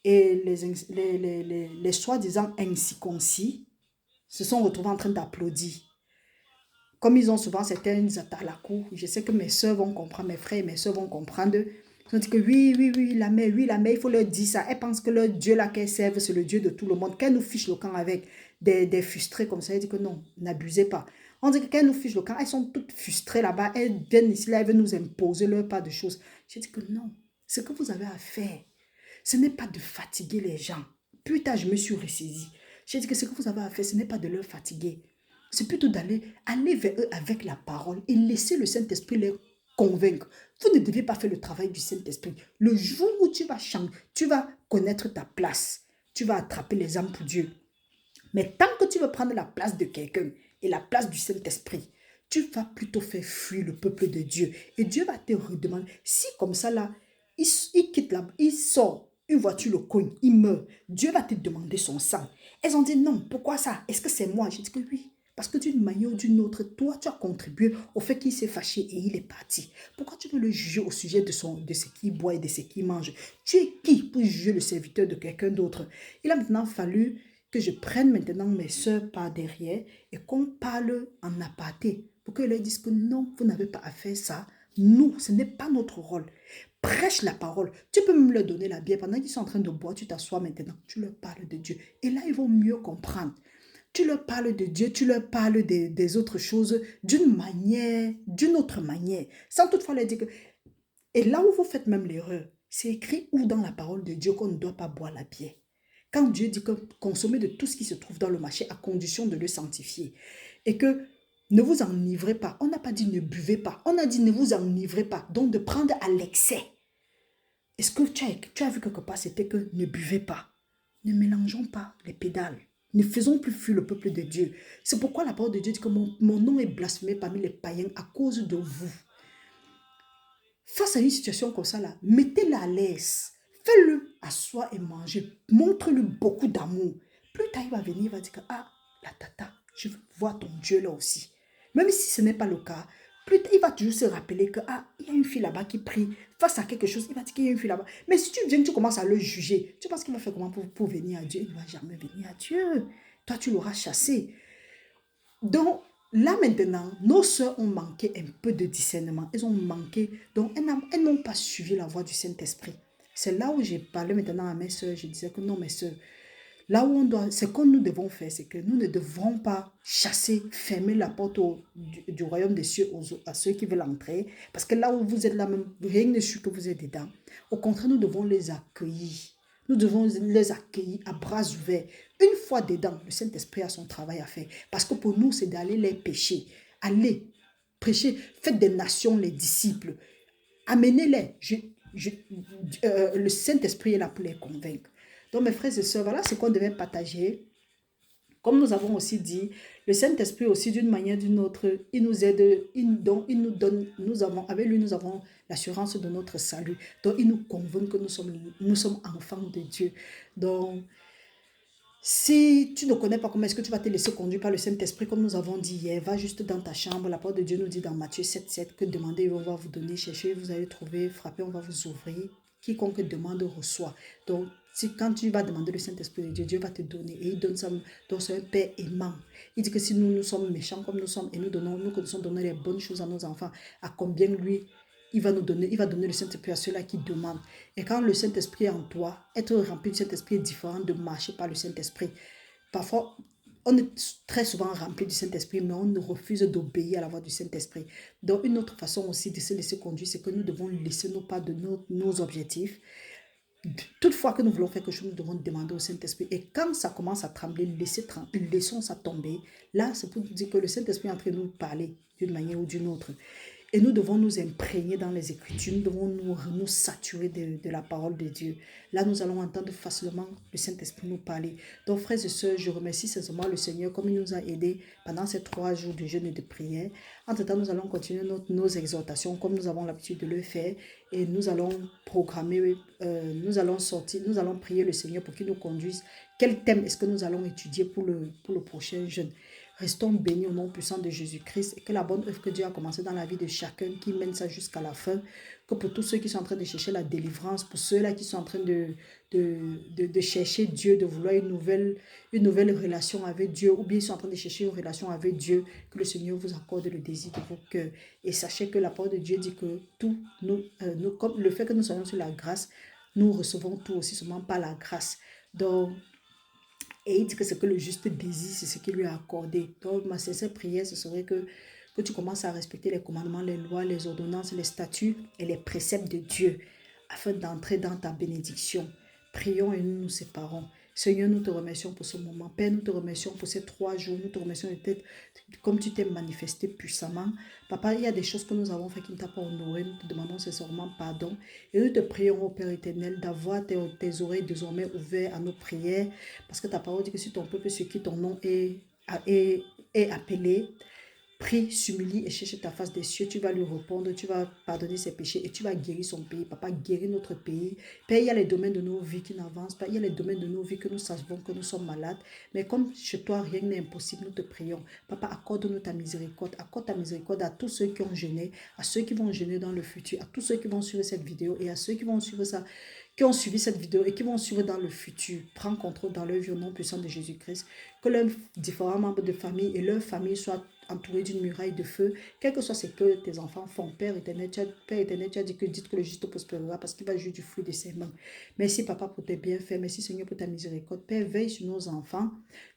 Et les soi-disant incirconcis se sont retrouvés en train d'applaudir. Comme ils ont souvent certaines attaques à la cour, je sais que mes soeurs vont comprendre, mes frères et mes soeurs vont comprendre. Ils ont dit que oui, la mère, il faut leur dire ça. Elles pensent que leur Dieu là qu'elles servent, c'est le Dieu de tout le monde. Qu'elles nous fichent le camp avec des frustrés comme ça. Ils disent que non, n'abusez pas. On dit que qu'elles nous fichent le camp, elles sont toutes frustrées là-bas. Elles viennent ici, là, elles veulent nous imposer leur pas de choses. J'ai dit que non. Ce que vous avez à faire, ce n'est pas de fatiguer les gens. Plus tard, je me suis ressaisie. J'ai dit que ce que vous avez à faire, ce n'est pas de leur fatiguer. C'est plutôt aller vers eux avec la parole et laisser le Saint-Esprit les convaincre. Vous ne devez pas faire le travail du Saint-Esprit. Le jour où tu vas changer, tu vas connaître ta place. Tu vas attraper les âmes pour Dieu. Mais tant que tu veux prendre la place de quelqu'un et la place du Saint-Esprit, tu vas plutôt faire fuir le peuple de Dieu. Et Dieu va te redemander, si comme ça là, il quitte là, il sort, une voiture le cogne, il meurt, Dieu va te demander son sang. Elles ont dit non, pourquoi ça? Est-ce que c'est moi? J'ai dit que oui. Parce que d'une manière ou d'une autre, toi, tu as contribué au fait qu'il s'est fâché et il est parti. Pourquoi tu veux le juger au sujet de ce qu'il boit et de ce qu'il mange? Tu es qui pour juger le serviteur de quelqu'un d'autre? Il a maintenant fallu que je prenne maintenant mes soeurs par derrière et qu'on parle en aparté pour qu'elles leur disent que non, vous n'avez pas à faire ça. Nous, ce n'est pas notre rôle. Prêche la parole. Tu peux même leur donner la bière. Pendant qu'ils sont en train de boire, tu t'assois maintenant. Tu leur parles de Dieu. Et là, ils vont mieux comprendre. Tu leur parles de Dieu, tu leur parles des autres choses d'une autre manière. Sans toutefois leur dire que... Et là où vous faites même l'erreur, c'est écrit où dans la parole de Dieu qu'on ne doit pas boire la bière. Quand Dieu dit que consommez de tout ce qui se trouve dans le marché à condition de le sanctifier. Et que ne vous enivrez pas. On n'a pas dit ne buvez pas. On a dit ne vous enivrez pas. Donc de prendre à l'excès. Est-ce que tu as vu quelque part, c'était que ne buvez pas. Ne mélangeons pas les pédales. Ne faisons plus fuir le peuple de Dieu. C'est pourquoi la parole de Dieu dit que mon nom est blasphémé parmi les païens à cause de vous. Face à une situation comme ça, là, mettez-le à l'aise. Fais-le asseoir et manger. Montre-lui beaucoup d'amour. Plus tard, il va venir, il va dire que, ah, la tata, je veux voir ton Dieu là aussi. Même si ce n'est pas le cas, plus tard, il va toujours se rappeler que, ah, il y a une fille là-bas qui prie. Face à quelque chose, il va dire qu'il y a une fille là-bas. Mais si tu viens, tu commences à le juger, tu penses qu'il va faire comment pour venir à Dieu? Il ne va jamais venir à Dieu. Toi, tu l'auras chassé. Donc, là maintenant, nos sœurs ont manqué un peu de discernement. Elles ont manqué, donc elles n'ont pas suivi la voie du Saint-Esprit. C'est là où j'ai parlé maintenant à mes sœurs. Je disais que non, mes sœurs, là où on doit, ce que nous devons faire, c'est que nous ne devons pas chasser, fermer la porte du royaume des cieux à ceux qui veulent entrer. Parce que là où vous êtes là même, rien ne suit que vous êtes dedans. Au contraire, nous devons les accueillir. Nous devons les accueillir à bras ouverts. Une fois dedans, le Saint-Esprit a son travail à faire. Parce que pour nous, c'est d'aller les pêcher. Allez, prêcher. Faites des nations les disciples. Amenez-les. Le Saint-Esprit est là pour les convaincre. Donc, mes frères et sœurs, voilà ce qu'on devait partager. Comme nous avons aussi dit, le Saint-Esprit aussi, d'une manière ou d'une autre, il nous aide, il nous donne, avec lui, nous avons l'assurance de notre salut. Donc, il nous convainc que nous sommes enfants de Dieu. Donc, si tu ne connais pas comment est-ce que tu vas te laisser conduire par le Saint-Esprit, comme nous avons dit hier, va juste dans ta chambre. La parole de Dieu nous dit dans Matthieu 7,7 que demandez, on va vous donner, cherchez, vous allez trouver, frappez, on va vous ouvrir. Quiconque demande reçoit. Donc, quand tu vas demander le Saint-Esprit de Dieu, Dieu va te donner. Et il donne ça, donc c'est un Père aimant. Il dit que si nous sommes méchants comme nous sommes et nous connaissons donner les bonnes choses à nos enfants, à combien lui, il va donner le Saint-Esprit à ceux-là qui demandent. Et quand le Saint-Esprit est en toi, être rempli du Saint-Esprit est différent de marcher par le Saint-Esprit. Parfois, on est très souvent rempli du Saint-Esprit, mais on refuse d'obéir à la voix du Saint-Esprit. Donc, une autre façon aussi de se laisser conduire, c'est que nous devons laisser nos pas de nos objectifs. Toutefois que nous voulons faire quelque chose, nous devons demander au Saint-Esprit. Et quand ça commence à trembler, laissons ça tomber. Là, c'est pour dire que le Saint-Esprit est en train de nous parler d'une manière ou d'une autre. Et nous devons nous imprégner dans les Écritures, nous devons nous saturer de la parole de Dieu. Là, nous allons entendre facilement le Saint-Esprit nous parler. Donc, frères et sœurs, je remercie sincèrement le Seigneur comme il nous a aidés pendant ces 3 jours de jeûne et de prière. Entre-temps, nous allons continuer nos exhortations comme nous avons l'habitude de le faire. Et nous allons programmer, nous allons prier le Seigneur pour qu'il nous conduise. Quel thème est-ce que nous allons étudier pour le prochain jeûne? Restons bénis au nom puissant de Jésus-Christ et que la bonne œuvre que Dieu a commencée dans la vie de chacun, qui mène ça jusqu'à la fin, que pour tous ceux qui sont en train de chercher la délivrance, pour ceux-là qui sont en train de chercher Dieu, de vouloir une nouvelle relation avec Dieu, ou bien ils sont en train de chercher une relation avec Dieu, que le Seigneur vous accorde le désir de vos cœurs. Et sachez que la parole de Dieu dit que tout, comme le fait que nous soyons sur la grâce, nous recevons tout aussi seulement par la grâce. Donc, et il dit que ce que le juste désire, c'est ce qu'il lui a accordé. Donc, ma sincère prière, ce serait que tu commences à respecter les commandements, les lois, les ordonnances, les statuts et les préceptes de Dieu. afin d'entrer dans ta bénédiction. Prions et nous nous séparons. Seigneur, nous te remercions pour ce moment. Père, nous te remercions pour ces 3 jours. Nous te remercions peut-être comme tu t'es manifesté puissamment. Papa, il y a des choses que nous avons fait qui ne t'ont pas honoré. Nous te demandons sincèrement pardon. Et nous te prions, ô Père éternel, d'avoir tes oreilles désormais ouvertes à nos prières. Parce que ta parole dit que si ton peuple sur qui ton nom est appelé, prie, s'humilie et cherche ta face des cieux. Tu vas lui répondre, tu vas pardonner ses péchés et tu vas guérir son pays. Papa, guéris notre pays. Père, il y a les domaines de nos vies qui n'avancent pas. Il y a les domaines de nos vies que nous savons que nous sommes malades. Mais comme chez toi, rien n'est impossible, nous te prions. Papa, accorde-nous ta miséricorde. Accorde ta miséricorde à tous ceux qui ont jeûné, à ceux qui vont jeûner dans le futur, à tous ceux qui vont suivre cette vidéo et à ceux qui vont suivre ça, qui ont suivi cette vidéo et qui vont suivre dans le futur. Prends contrôle dans leur vie au nom puissant de Jésus-Christ. Que leurs différents membres de famille et leur famille soient entourés d'une muraille de feu, quel que soit ce que tes enfants font. Père éternel, tu as dit que dites que le juste prospérera parce qu'il va jouir du fruit de ses mains. Merci Papa pour tes bienfaits. Merci Seigneur pour ta miséricorde. Père, veille sur nos enfants.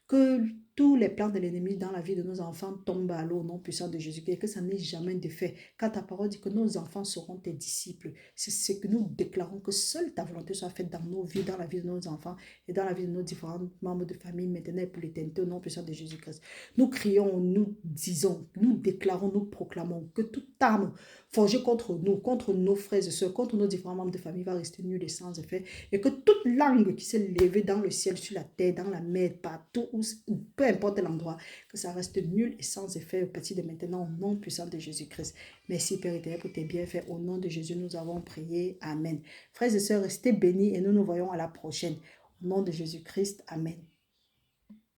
Que tous les plans de l'ennemi dans la vie de nos enfants tombent à l'eau au nom puissant de Jésus-Christ. Que ça n'ait jamais de fait. Car ta parole dit que nos enfants seront tes disciples. C'est ce que nous déclarons, que seule ta volonté soit faite dans nos vies, dans la vie de nos enfants et dans la vie de nos différents membres de famille, maintenant et pour l'éternité, au nom puissant de Jésus-Christ. Nous crions, nous disons, nous déclarons, nous proclamons que toute arme forgée contre nous, contre nos frères et sœurs, contre nos différents membres de famille va rester nulle et sans effet. Et que toute langue qui s'est levée dans le ciel, sur la terre, dans la mer, partout, peu importe l'endroit, que ça reste nul et sans effet au partir de maintenant, au nom puissant de Jésus-Christ. Merci Père éternel pour tes bienfaits. Au nom de Jésus, nous avons prié. Amen. Frères et sœurs, restez bénis et nous nous voyons à la prochaine. Au nom de Jésus-Christ, Amen.